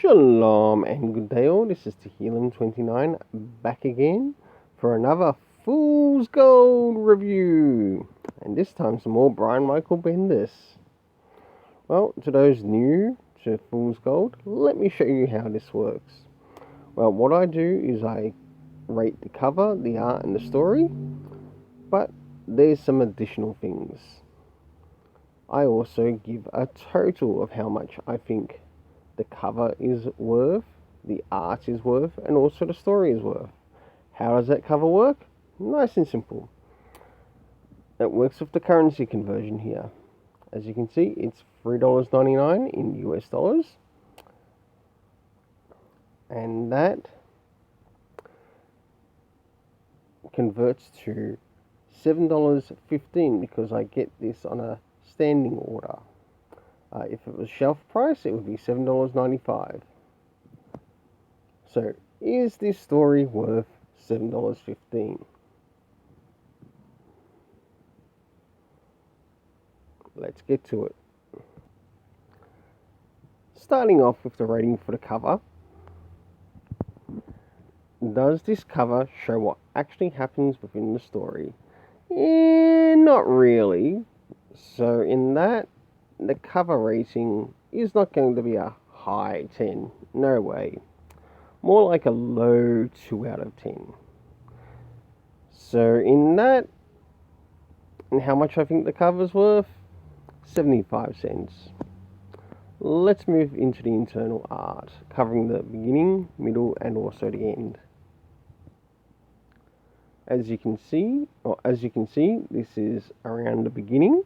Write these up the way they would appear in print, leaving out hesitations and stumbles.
Shalom and good day all, this is Tehillim29 back again for another Fool's Gold review. And this time some more Brian Michael Bendis. Well, to those new to Fool's Gold, let me show you how this works. Well, what I do is I rate the cover, the art and the story, but there's some additional things. I also give a total of how much I think the cover is worth, the art is worth, and also the story is worth. How does that cover work? Nice and simple. It works with the currency conversion here. As you can see, it's $3.99 in US dollars. And that converts to $7.15 because I get this on a standing order. If it was shelf price, it would be $7.95. So, is this story worth $7.15? Let's get to it. Starting off with the rating for the cover. Does this cover show what actually happens within the story? Not really. So in that, the cover rating is not going to be a high 10. No way. More like a low 2 out of 10. So in that, and how much I think the cover's worth? 75 cents. Let's move into the internal art, covering the beginning, middle, and also the end. As you can see, this is around the beginning.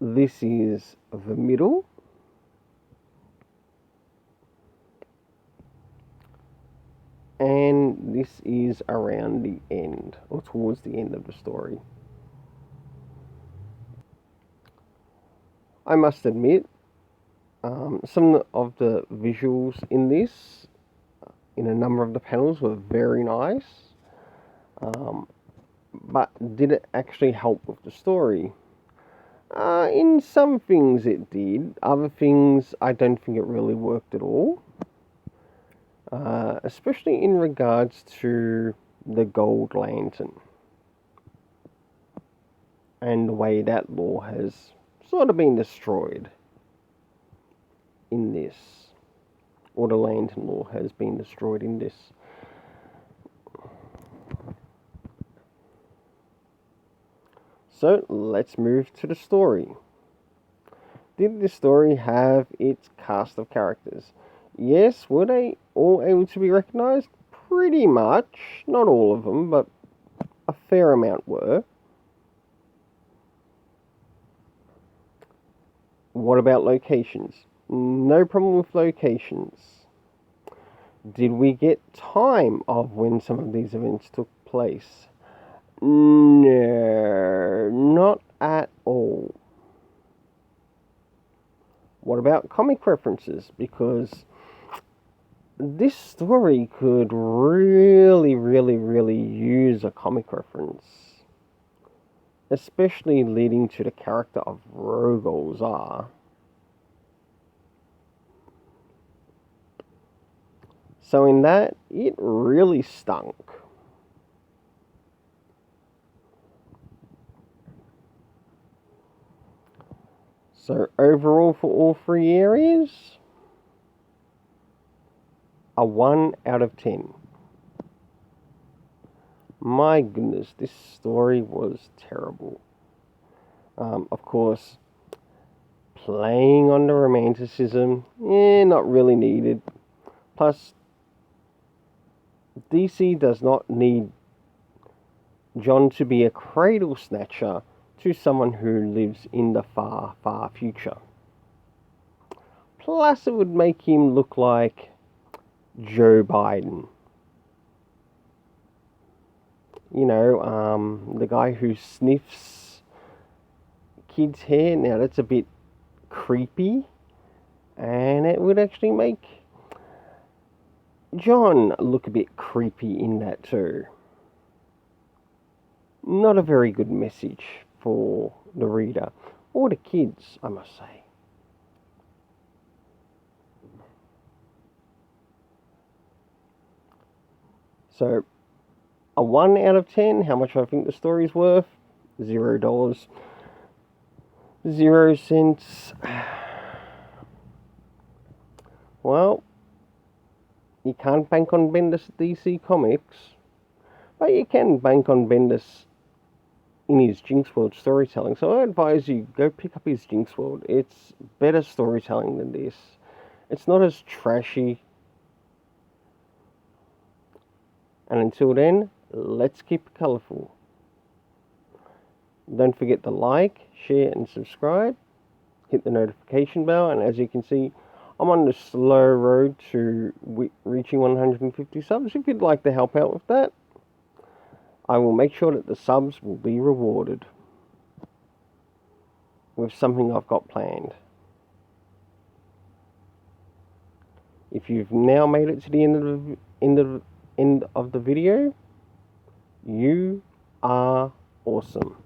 This is the middle. And this is around the end, or towards the end of the story. I must admit, some of the visuals in this, in a number of the panels, were very nice. But did it actually help with the story? In some things it did. Other things, I don't think it really worked at all. Especially in regards to the Gold Lantern and the way that law has sort of been destroyed in this, or the Lantern law has been destroyed in this. So let's move to the story. Did this story have its cast of characters? Yes, were they all able to be recognised? Pretty much. Not all of them, but a fair amount were. What about locations? No problem with locations. Did we get time of when some of these events took place? No, not at all. What about comic references? Because this story could really use a comic reference. Especially leading to the character of Rogol Zaar. So in that, it really stunk. So overall for all three areas, a 1 out of 10. My goodness, this story was terrible. Of course, playing on the romanticism, not really needed. Plus, DC does not need John to be a cradle snatcher to someone who lives in the far future. Plus, it would make him look like Joe Biden. You know, the guy who sniffs kids' hair. Now, that's a bit creepy. And it would actually make John look a bit creepy in that too. Not a very good message for the reader, or the kids, I must say. So, a 1 out of 10, how much I think the story's worth? $0. 0 cents. Well, you can't bank on Bendis at DC Comics, but you can bank on Bendis in his Jinx World storytelling. So I advise you, go pick up his Jinx World. It's better storytelling than this. It's not as trashy. And until then, let's keep it colourful. Don't forget to like, share and subscribe. Hit the notification bell, and as you can see, I'm on the slow road to reaching 150 subs. If you'd like to help out with that, I will make sure that the subs will be rewarded with something I've got planned. If you've now made it to the end of the video, you are awesome.